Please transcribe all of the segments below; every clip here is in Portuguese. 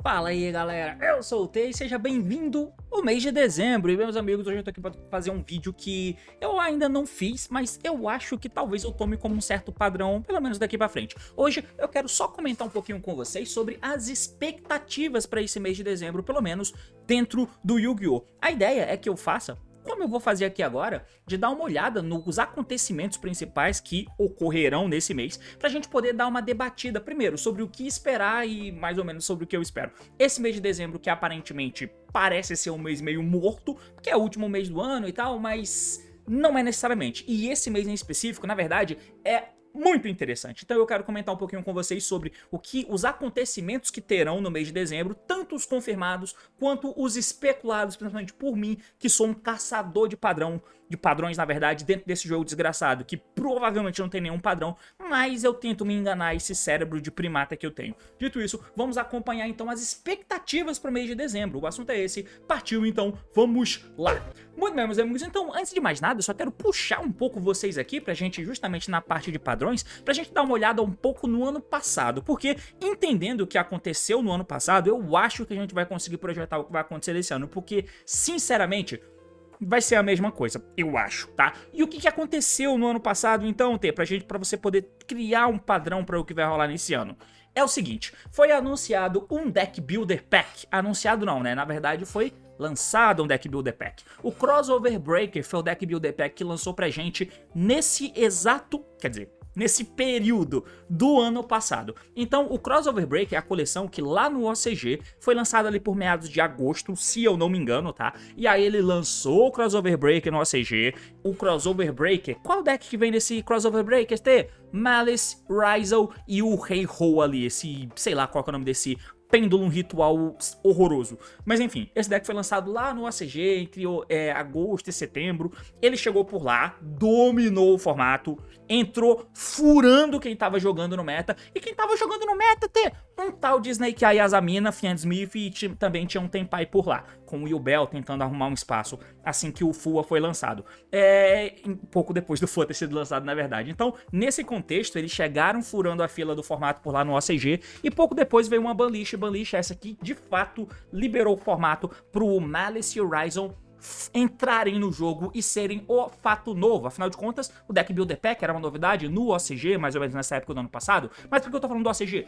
Fala aí galera, eu sou o Tei, seja bem-vindo ao mês de dezembro. E meus amigos, hoje eu tô aqui pra fazer um vídeo que eu ainda não fiz, mas eu acho que talvez eu tome como um certo padrão, pelo menos daqui pra frente. Hoje eu quero só comentar um pouquinho com vocês sobre as expectativas pra esse mês de dezembro, pelo menos dentro do Yu-Gi-Oh! A ideia é que eu faça, como eu vou fazer aqui agora, de dar uma olhada nos acontecimentos principais que ocorrerão nesse mês, pra gente poder dar uma debatida, primeiro, sobre o que esperar e mais ou menos sobre o que eu espero. Esse mês de dezembro, que aparentemente parece ser um mês meio morto, porque é o último mês do ano e tal, mas não é necessariamente. E esse mês em específico, na verdade, é muito interessante. Então eu quero comentar um pouquinho com vocês sobre os acontecimentos que terão no mês de dezembro, tanto os confirmados quanto os especulados, principalmente por mim, que sou um caçador de padrões, na verdade, dentro desse jogo desgraçado, que provavelmente não tem nenhum padrão, mas eu tento me enganar esse cérebro de primata que eu tenho. Dito isso, vamos acompanhar então as expectativas para o mês de dezembro. O assunto é esse, partiu então, vamos lá. Muito bem, meus amigos, então antes de mais nada, eu só quero puxar um pouco vocês aqui pra gente, justamente na parte de padrões, pra gente dar uma olhada um pouco no ano passado, porque entendendo o que aconteceu no ano passado, eu acho que a gente vai conseguir projetar o que vai acontecer esse ano, porque, sinceramente, vai ser a mesma coisa, eu acho, tá? E o que aconteceu no ano passado, então, Tê, pra você poder criar um padrão para o que vai rolar nesse ano? É o seguinte, foi anunciado um Deck Builder Pack, anunciado não, né? Na verdade foi lançado um Deck Builder Pack. O Crossover Breaker foi o Deck Builder Pack que lançou pra gente nesse exato, quer dizer, nesse período do ano passado. Então o Crossover Breaker é a coleção que lá no OCG foi lançada ali por meados de agosto, se eu não me engano, tá? E aí ele lançou o Crossover Breaker no OCG, o Crossover Breaker. Qual deck que vem nesse Crossover Breaker? Tem Malice, Ryzel e o Rei Ho ali, esse, sei lá qual é o nome desse pêndulo ritual horroroso. Mas enfim, esse deck foi lançado lá no ACG entre agosto e setembro. Ele chegou por lá, dominou o formato, entrou furando quem tava jogando no meta. E quem tava jogando no meta tem um tal de Snake Eye Azamina, Fiend Smith e também tinha um Tenpai por lá, com o Will Bell tentando arrumar um espaço assim que o FUA foi lançado. Um pouco depois do FUA ter sido lançado, na verdade. Então, nesse contexto, eles chegaram furando a fila do formato por lá no OCG e pouco depois veio uma banlist. Banlist essa que, de fato, liberou o formato pro Malice e o Ryzen entrarem no jogo e serem o fato novo. Afinal de contas, o Deck Builder Pack era uma novidade no OCG, mais ou menos nessa época do ano passado. Mas por que eu tô falando do OCG?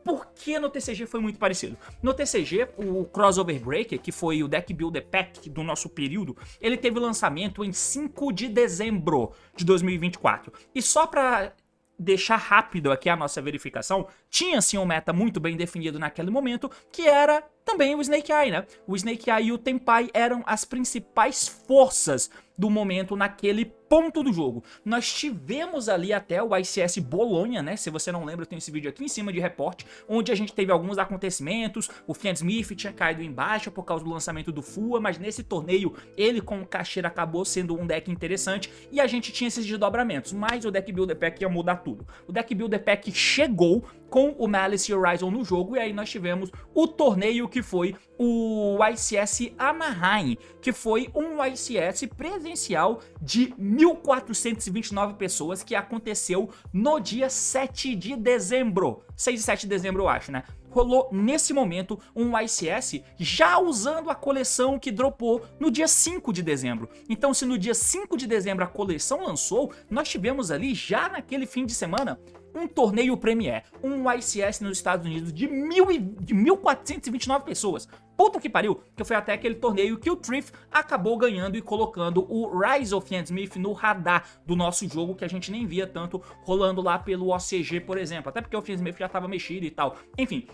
Porque no TCG foi muito parecido. No TCG, o Crossover Breaker, que foi o Deck Builder Pack do nosso período, ele teve lançamento em 5 de dezembro de 2024. E só pra deixar rápido aqui a nossa verificação, tinha sim um meta muito bem definido naquele momento, que era também o Snake Eye, né? O Snake Eye e o Tenpai eram as principais forças do momento naquele ponto do jogo. Nós tivemos ali até o ICS Bolonha, né? Se você não lembra, eu tenho esse vídeo aqui em cima de reporte, onde a gente teve alguns acontecimentos. O Fiend Smith tinha caído em baixa por causa do lançamento do FUA, mas nesse torneio ele com o Cacheira acabou sendo um deck interessante e a gente tinha esses desdobramentos, mas o Deck Builder Pack ia mudar tudo. O Deck Builder Pack chegou com o Malice e o Ryzen no jogo, e aí nós tivemos o torneio que foi o ICS Anaheim, que foi um ICS presencial de 1.429 pessoas que aconteceu no dia 7 de dezembro. 6 e 7 de dezembro, eu acho, né? Rolou nesse momento um ICS já usando a coleção que dropou no dia 5 de dezembro. Então, se no dia 5 de dezembro a coleção lançou, nós tivemos ali já naquele fim de semana um torneio Premier, um ICS nos Estados Unidos de 1.429 pessoas. Puta que pariu, que foi até aquele torneio que o Triff acabou ganhando e colocando o Rise of Fiend Smith no radar do nosso jogo, que a gente nem via tanto rolando lá pelo OCG, por exemplo. Até porque o Fiend Smith já tava mexido e tal. Enfim,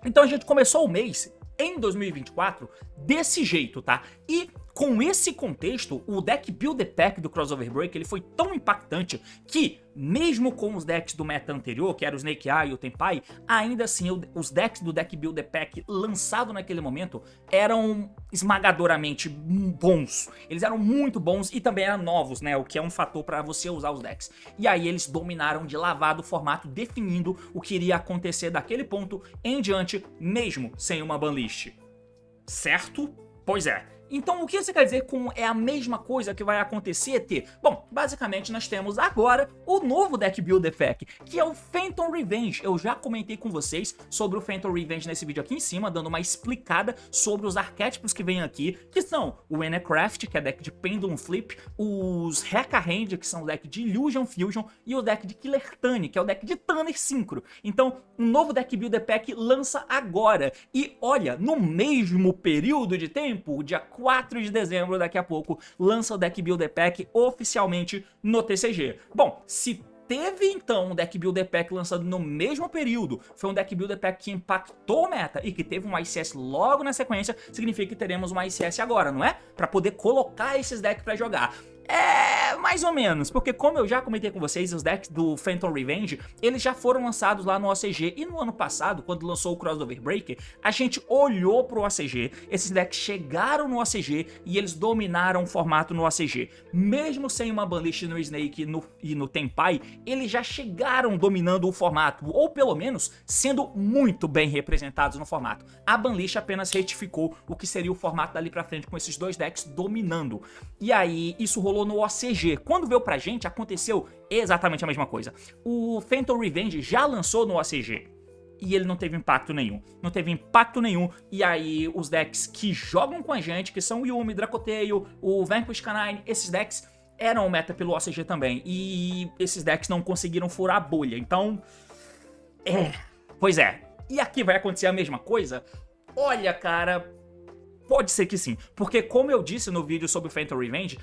então a gente começou o mês em 2024 desse jeito, tá? E com esse contexto, o Deck Builder Pack do Crossover Break ele foi tão impactante que, mesmo com os decks do meta anterior, que era o Snake Eye e o Tenpai, ainda assim os decks do Deck Builder Pack lançado naquele momento eram esmagadoramente bons. Eles eram muito bons e também eram novos, né? O que é um fator para você usar os decks. E aí eles dominaram de lavada o formato, definindo o que iria acontecer daquele ponto em diante, mesmo sem uma banlist. Certo? Pois é. Então, o que você quer dizer com é a mesma coisa que vai acontecer, T? Bom, basicamente nós temos agora o novo deck builder pack, que é o Phantom Revenge. Eu já comentei com vocês sobre o Phantom Revenge nesse vídeo aqui em cima, dando uma explicada sobre os arquétipos que vêm aqui, que são o Enecraft, que é deck de Pendulum Flip, os Hand, que são o deck de Illusion Fusion, e o deck de Killer Tani, que é o deck de Tanner Synchro. Então, um novo deck builder pack lança agora. E olha, no mesmo período de tempo, dia 4 de dezembro, daqui a pouco, lança o Deck Builder Pack oficialmente no TCG. Bom, se teve então um Deck Builder Pack lançado no mesmo período, foi um Deck Builder Pack que impactou o meta e que teve um ICS logo na sequência, significa que teremos um ICS agora, não é? Pra poder colocar esses decks pra jogar. É, mais ou menos, porque como eu já comentei com vocês, os decks do Phantom Revenge, eles já foram lançados lá no OCG, e no ano passado, quando lançou o Crossover Breaker, a gente olhou pro OCG, esses decks chegaram no OCG e eles dominaram o formato no OCG. Mesmo sem uma banlist no Snake e no Tenpai, eles já chegaram dominando o formato, ou pelo menos sendo muito bem representados no formato. A banlist apenas retificou o que seria o formato dali pra frente com esses dois decks dominando. E aí, isso rolou no OCG. Quando veio pra gente, aconteceu exatamente a mesma coisa. O Phantom Revenge já lançou no OCG e ele não teve impacto nenhum. Não teve impacto nenhum. E aí, os decks que jogam com a gente, que são o Yuumi, Dracotail, o Vanquish Canine, esses decks eram meta pelo OCG também. E esses decks não conseguiram furar a bolha. Então, pois é. E aqui vai acontecer a mesma coisa? Olha, cara, pode ser que sim, porque como eu disse no vídeo sobre o Phantom Revenge,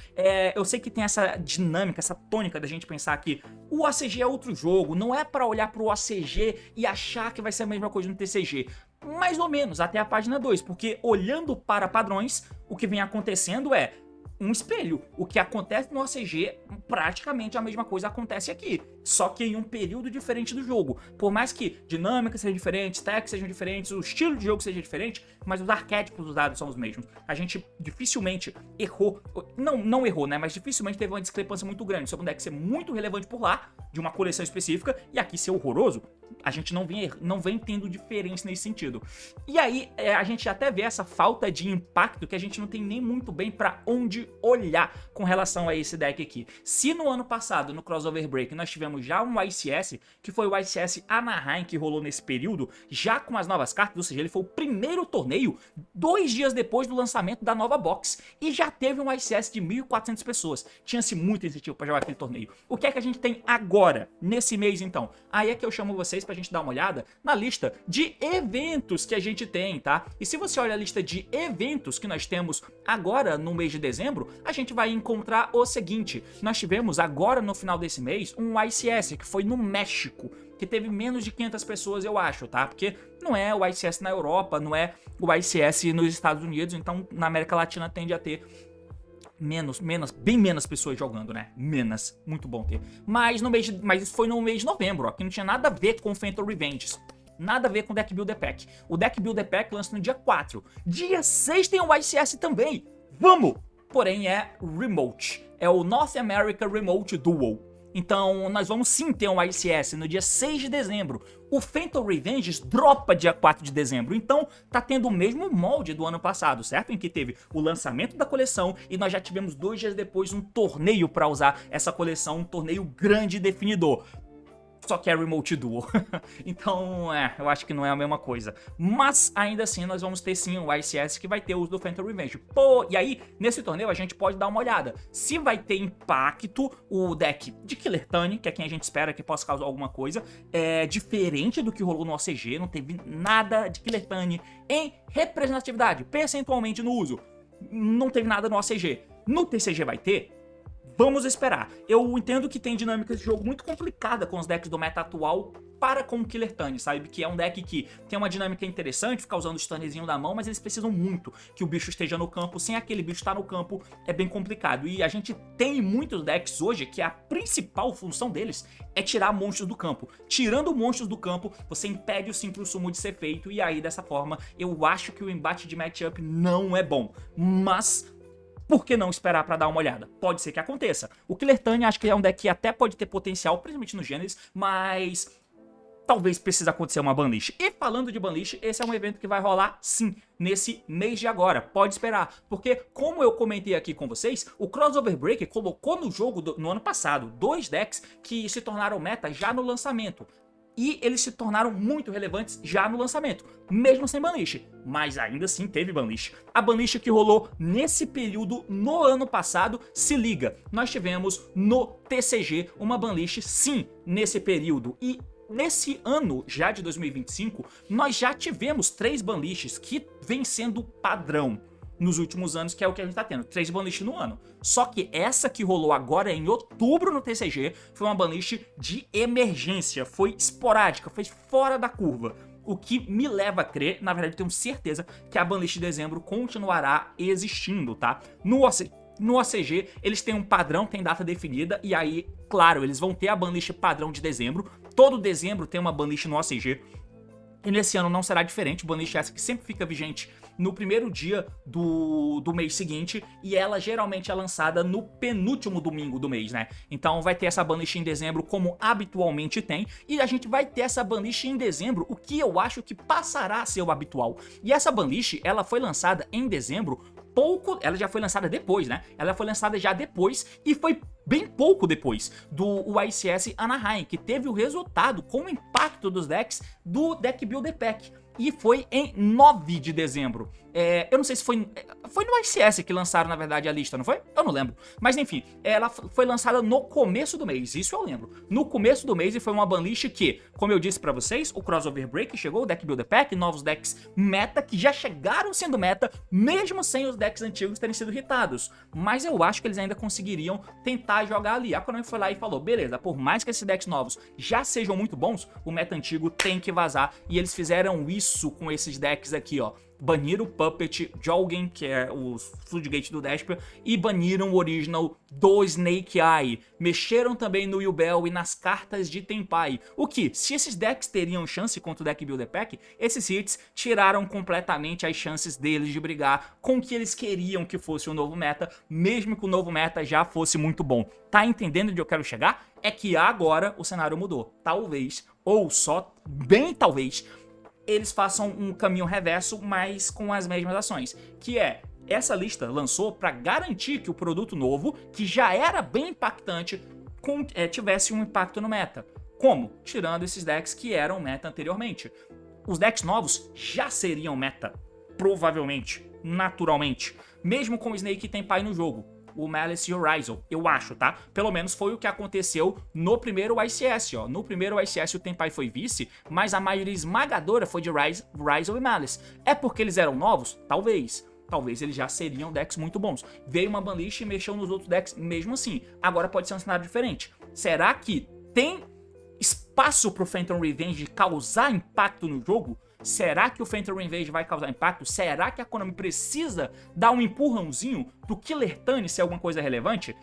eu sei que tem essa dinâmica, essa tônica da gente pensar que o OCG é outro jogo, não é pra olhar pro OCG e achar que vai ser a mesma coisa no TCG. Mais ou menos, até a página 2, porque olhando para padrões, o que vem acontecendo é um espelho. O que acontece no OCG, praticamente a mesma coisa acontece aqui, só que em um período diferente do jogo. Por mais que dinâmicas sejam diferentes, techs sejam diferentes, o estilo de jogo seja diferente, mas os arquétipos usados são os mesmos. A gente dificilmente errou, não errou, né, mas dificilmente teve uma discrepância muito grande sobre um deck ser muito relevante por lá, de uma coleção específica, e aqui ser horroroso. A gente não vem tendo diferença nesse sentido. E aí, a gente até vê essa falta de impacto que a gente não tem nem muito bem pra onde olhar com relação a esse deck aqui. Se no ano passado, no Crossover Break, nós tivemos já um ICS, que foi o ICS Anaheim, que rolou nesse período, já com as novas cartas, ou seja, ele foi o primeiro torneio 2 dias depois do lançamento da nova box, e já teve um ICS de 1.400 pessoas. Tinha-se muito incentivo pra jogar aquele torneio. O que é que a gente tem agora, nesse mês então? Aí é que eu chamo vocês pra gente dar uma olhada na lista de eventos que a gente tem, tá? E se você olha a lista de eventos que nós temos agora no mês de dezembro, a gente vai encontrar o seguinte: nós tivemos agora no final desse mês um ICS que foi no México, que teve menos de 500 pessoas, eu acho, tá? Porque não é o ICS na Europa, não é o ICS nos Estados Unidos, então na América Latina tende a ter bem menos pessoas jogando, né? Menos, muito bom ter. Mas isso foi no mês de novembro, ó, que não tinha nada a ver com Phantom Revenge. Nada a ver com o Deck Builder Pack. O Deck Builder Pack lança no dia 4. Dia 6 tem o ICS também. Vamos! Porém é remote. É o North America Remote Duel. Então nós vamos sim ter um ICS no dia 6 de dezembro. O Phantom Revenge dropa dia 4 de dezembro, então tá tendo o mesmo molde do ano passado, certo? Em que teve o lançamento da coleção e nós já tivemos 2 dias depois um torneio para usar essa coleção, um torneio grande e definidor. Só que é Remote Duel. Então, eu acho que não é a mesma coisa. Mas, ainda assim, nós vamos ter sim o ICS que vai ter o uso do Phantom Revenge. Pô, e aí, nesse torneio, a gente pode dar uma olhada. Se vai ter impacto o deck de Killer Tani, que é quem a gente espera que possa causar alguma coisa, diferente do que rolou no OCG, não teve nada de Killer Tani em representatividade, percentualmente no uso. Não teve nada no OCG. No TCG vai ter? Vamos esperar. Eu entendo que tem dinâmicas de jogo muito complicada com os decks do meta atual para com o Killer Tani, sabe? Que é um deck que tem uma dinâmica interessante, ficar usando o stunnerzinho da mão, mas eles precisam muito que o bicho esteja no campo. Sem aquele bicho estar no campo é bem complicado. E a gente tem muitos decks hoje que a principal função deles é tirar monstros do campo. Tirando monstros do campo, você impede o simples sumo de ser feito, e aí dessa forma eu acho que o embate de matchup não é bom. Mas por que não esperar pra dar uma olhada? Pode ser que aconteça. O Killer Tani acho que é um deck que até pode ter potencial, principalmente no Genesis, mas talvez precise acontecer uma banlist. E falando de banlist, esse é um evento que vai rolar sim, nesse mês de agora. Pode esperar, porque como eu comentei aqui com vocês, o Crossover Breaker colocou no jogo no ano passado 2 decks que se tornaram meta já no lançamento. E eles se tornaram muito relevantes já no lançamento, mesmo sem banlist. Mas ainda assim teve banlist. A banlist que rolou nesse período no ano passado, se liga, nós tivemos no TCG uma banlist sim nesse período. E nesse ano já de 2025, nós já tivemos 3 banlists que vem sendo padrão nos últimos anos, que é o que a gente tá tendo, 3 banlists no ano. Só que essa que rolou agora em outubro no TCG foi uma banlist de emergência, foi esporádica, foi fora da curva. O que me leva a crer, na verdade eu tenho certeza, que a banlist de dezembro continuará existindo, tá? No OCG, eles têm um padrão, tem data definida, e aí, claro, eles vão ter a banlist padrão de dezembro. Todo dezembro tem uma banlist no OCG. E nesse ano não será diferente, banlist essa que sempre fica vigente no primeiro dia do mês seguinte, e ela geralmente é lançada no penúltimo domingo do mês, né? Então vai ter essa banlist em dezembro como habitualmente tem, e a gente vai ter essa banlist em dezembro, o que eu acho que passará a ser o habitual. E essa banlist, ela foi lançada em dezembro, ela já foi lançada depois, né? Ela foi lançada já depois e foi bem pouco depois do YCS Anaheim, que teve o resultado com o impacto dos decks do Deck Builder Pack. E foi em 9 de dezembro. Eu não sei se foi no ICS que lançaram, na verdade, a lista, não foi? Eu não lembro. Mas enfim, ela foi lançada no começo do mês, isso eu lembro. No começo do mês, e foi uma banlist que, como eu disse pra vocês, o Crossover Break chegou, o Deck Builder Pack, novos decks meta, que já chegaram sendo meta, mesmo sem os decks antigos terem sido hitados. Mas eu acho que eles ainda conseguiriam tentar jogar ali. A Konami foi lá e falou, beleza, por mais que esses decks novos já sejam muito bons, o meta antigo tem que vazar. E eles fizeram isso com esses decks aqui, ó. Baniram o Puppet, Jolgen, que é o Floodgate do Despia, e baniram o Original do Snake Eye. Mexeram também no Yubel e nas cartas de Tenpai. O que, se esses decks teriam chance contra o Deck Builder Pack, esses hits tiraram completamente as chances deles de brigar com o que eles queriam que fosse o novo meta, mesmo que o novo meta já fosse muito bom. Tá entendendo onde eu quero chegar? É que agora o cenário mudou. Talvez, ou só, bem talvez, eles façam um caminho reverso, mas com as mesmas ações, que é, essa lista lançou para garantir que o produto novo, que já era bem impactante, tivesse um impacto no meta. Como? Tirando esses decks que eram meta anteriormente. Os decks novos já seriam meta, provavelmente, naturalmente, mesmo com o Snake e Tenpai no jogo. O Malice e o Ryzel, eu acho, tá? Pelo menos foi o que aconteceu no primeiro YCS, ó. No primeiro YCS o Tenpai foi vice, mas a maioria esmagadora foi de Ryzel e Malice. É porque eles eram novos? Talvez. Talvez eles já seriam decks muito bons. Veio uma banlist e mexeu nos outros decks mesmo assim. Agora pode ser um cenário diferente. Será que tem espaço pro Phantom Revenge causar impacto no jogo? Será que o Phantom Revenge vai causar impacto? Será que a Konami precisa dar um empurrãozinho pro Killer Tani ser alguma coisa relevante?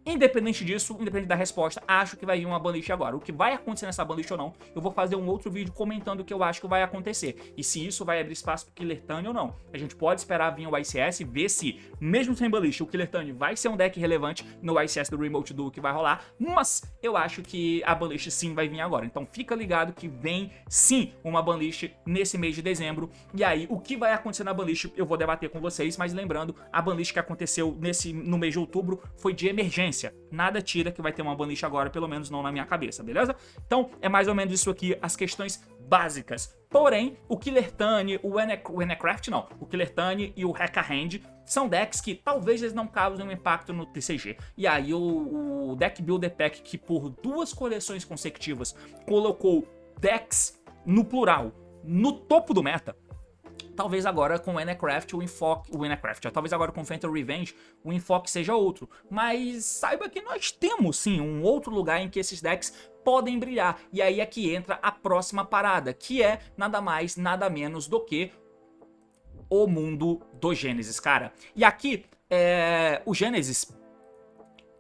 Independente disso, independente da resposta, acho que vai vir uma banlist agora. O que vai acontecer nessa banlist ou não, eu vou fazer um outro vídeo comentando o que eu acho que vai acontecer. E se isso vai abrir espaço pro Killer Tani ou não. A gente pode esperar vir o ICS e ver se, mesmo sem banlist, o Killer Tani vai ser um deck relevante no ICS do Remote Duel que vai rolar. Mas eu acho que a banlist sim vai vir agora. Então fica ligado que vem sim uma banlist nesse mês de dezembro. E aí, o que vai acontecer na banlist eu vou debater com vocês. Mas lembrando, a banlist que aconteceu no mês de outubro foi de emergência. Nada tira que vai ter uma banlist agora, pelo menos não na minha cabeça, beleza? Então, é mais ou menos isso aqui, as questões básicas. Porém, o Killer Tani, o Enecraft não, o Killer Tani e o Hand são decks que talvez eles não causem um impacto no TCG. E aí o Deck Builder Pack, que por 2 coleções consecutivas colocou decks no plural no topo do meta, talvez agora com o Enecraft talvez agora com o Phantom Revenge o enfoque seja outro. Mas saiba que nós temos sim um outro lugar em que esses decks podem brilhar. E aí é que entra a próxima parada, que é nada mais, nada menos do que o mundo do Gênesis, cara. E aqui, o Gênesis,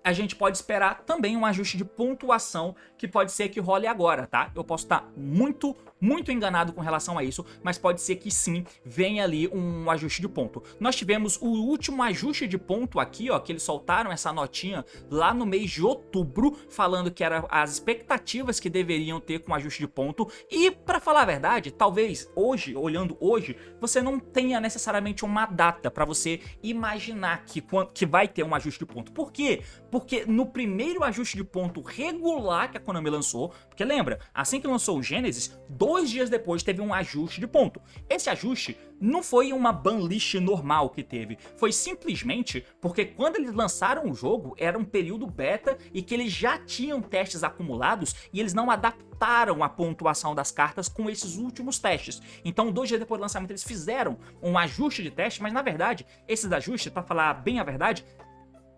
a gente pode esperar também um ajuste de pontuação que pode ser que role agora, tá? Eu posso estar muito muito enganado com relação a isso, mas pode ser que sim, venha ali um ajuste de ponto. Nós tivemos o último ajuste de ponto aqui, ó, que eles soltaram essa notinha lá no mês de outubro, falando que eram as expectativas que deveriam ter com ajuste de ponto, e pra falar a verdade, talvez hoje, olhando hoje, você não tenha necessariamente uma data pra você imaginar que vai ter um ajuste de ponto. Por quê? Porque no primeiro ajuste de ponto regular que a Konami lançou, porque lembra, assim que lançou o Genesis, 2 dias depois teve um ajuste de ponto. Esse ajuste não foi uma banlist normal que teve, foi simplesmente porque quando eles lançaram o jogo, era um período beta e que eles já tinham testes acumulados e eles não adaptaram a pontuação das cartas com esses últimos testes. Então 2 dias depois do lançamento eles fizeram um ajuste de teste, mas na verdade, esses ajustes, pra falar bem a verdade,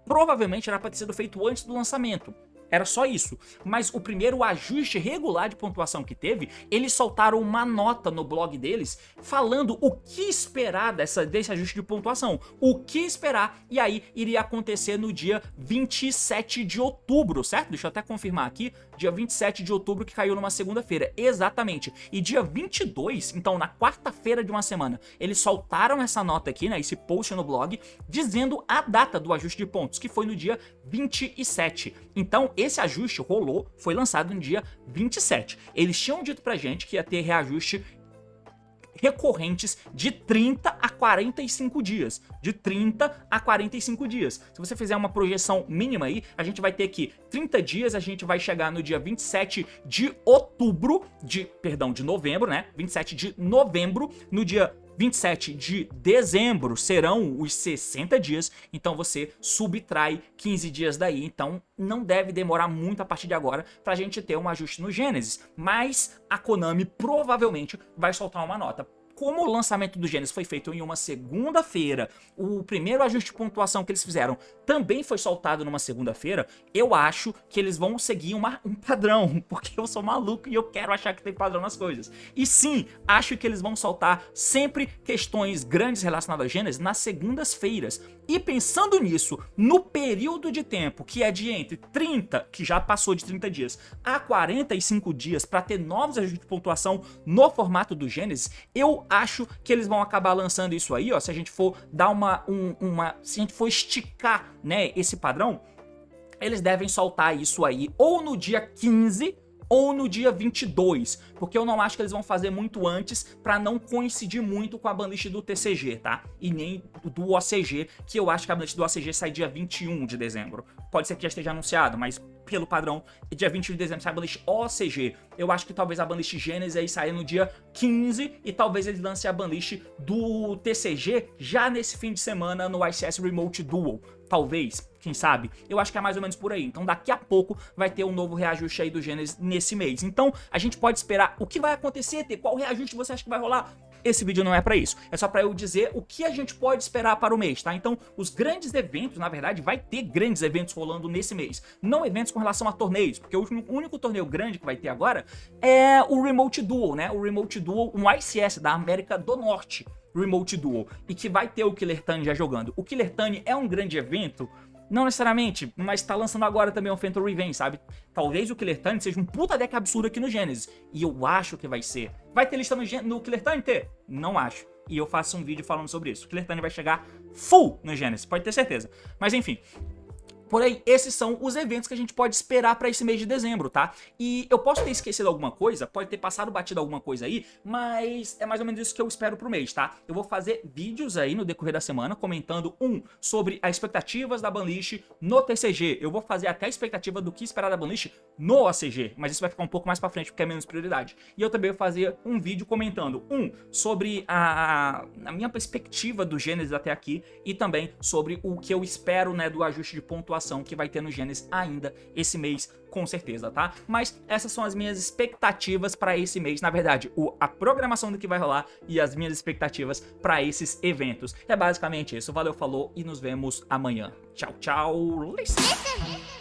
provavelmente era para ter sido feito antes do lançamento. Era só isso. Mas o primeiro ajuste regular de pontuação que teve, eles soltaram uma nota no blog deles falando o que esperar desse ajuste de pontuação. O que esperar, e aí iria acontecer no dia 27 de outubro, certo? Deixa eu até confirmar aqui. Dia 27 de outubro, que caiu numa segunda-feira. Exatamente. E dia 22, então na quarta-feira de uma semana, eles soltaram essa nota aqui, né? Esse post no blog, dizendo a data do ajuste de pontos, que foi no dia 27. Então, esse ajuste rolou, foi lançado no dia 27. Eles tinham dito pra gente que ia ter reajuste recorrentes de 30 a 45 dias. De 30 a 45 dias. Se você fizer uma projeção mínima aí, a gente vai ter que 30 dias, a gente vai chegar no dia 27 de outubro, de novembro, né? 27 de novembro, no dia 27 de dezembro serão os 60 dias, então você subtrai 15 dias daí, então não deve demorar muito a partir de agora pra gente ter um ajuste no Genesis, mas a Konami provavelmente vai soltar uma nota. Como o lançamento do Genesis foi feito em uma segunda-feira, o primeiro ajuste de pontuação que eles fizeram também foi soltado numa segunda-feira, eu acho que eles vão seguir um padrão, porque eu sou maluco e eu quero achar que tem padrão nas coisas. E sim, acho que eles vão soltar sempre questões grandes relacionadas ao Genesis nas segundas-feiras. E pensando nisso, no período de tempo que é de entre 30, que já passou de 30 dias, a 45 dias para ter novos ajustes de pontuação no formato do Genesis, eu acho que eles vão acabar lançando isso aí, ó, se a gente for dar se a gente for esticar, né, esse padrão, eles devem soltar isso aí ou no dia 15 ou no dia 22, porque eu não acho que eles vão fazer muito antes pra não coincidir muito com a banlist do TCG, tá? E nem do OCG, que eu acho que a banlist do OCG sai dia 21 de dezembro. Pode ser que já esteja anunciado, mas pelo padrão, dia 21 de dezembro sai a banlist OCG. Eu acho que talvez a banlist Genesis aí saia no dia 15 e talvez eles lancem a banlist do TCG já nesse fim de semana no ICS Remote Duel. Talvez, quem sabe? Eu acho que é mais ou menos por aí. Então daqui a pouco vai ter um novo reajuste aí do Genesis nesse mês. Então a gente pode esperar o que vai acontecer, qual reajuste você acha que vai rolar. Esse vídeo não é pra isso, é só pra eu dizer o que a gente pode esperar para o mês, tá? Então, os grandes eventos, na verdade, vai ter grandes eventos rolando nesse mês. Não eventos com relação a torneios, porque o único torneio grande que vai ter agora é o Remote Duel, né? O Remote Duel, um ICS da América do Norte, Remote Duel, e que vai ter o Killer Tani já jogando. O Killer Tani é um grande evento? Não necessariamente, mas tá lançando agora também o Phantom Revenge, sabe? Talvez o Killer Tani seja um puta deck absurdo aqui no Genesis. E eu acho que vai ser. Vai ter lista no Killer Tani? Ter? Não acho. E eu faço um vídeo falando sobre isso. O Killer Tani vai chegar full no Genesis, pode ter certeza. Mas enfim. Porém, esses são os eventos que a gente pode esperar para esse mês de dezembro, tá? E eu posso ter esquecido alguma coisa, pode ter passado batido alguma coisa aí, mas é mais ou menos isso que eu espero pro mês, tá? Eu vou fazer vídeos aí no decorrer da semana comentando, sobre as expectativas da banlist no TCG. Eu vou fazer até a expectativa do que esperar da banlist no OCG, mas isso vai ficar um pouco mais pra frente porque é menos prioridade. E eu também vou fazer um vídeo comentando, sobre a minha perspectiva do Genesis até aqui e também sobre o que eu espero, né, do ajuste de pontuação que vai ter no Genesis ainda esse mês, com certeza, tá? Mas essas são as minhas expectativas para esse mês, na verdade, a programação do que vai rolar e as minhas expectativas para esses eventos. É basicamente isso. Valeu, falou e nos vemos amanhã. Tchau, tchau. Listen.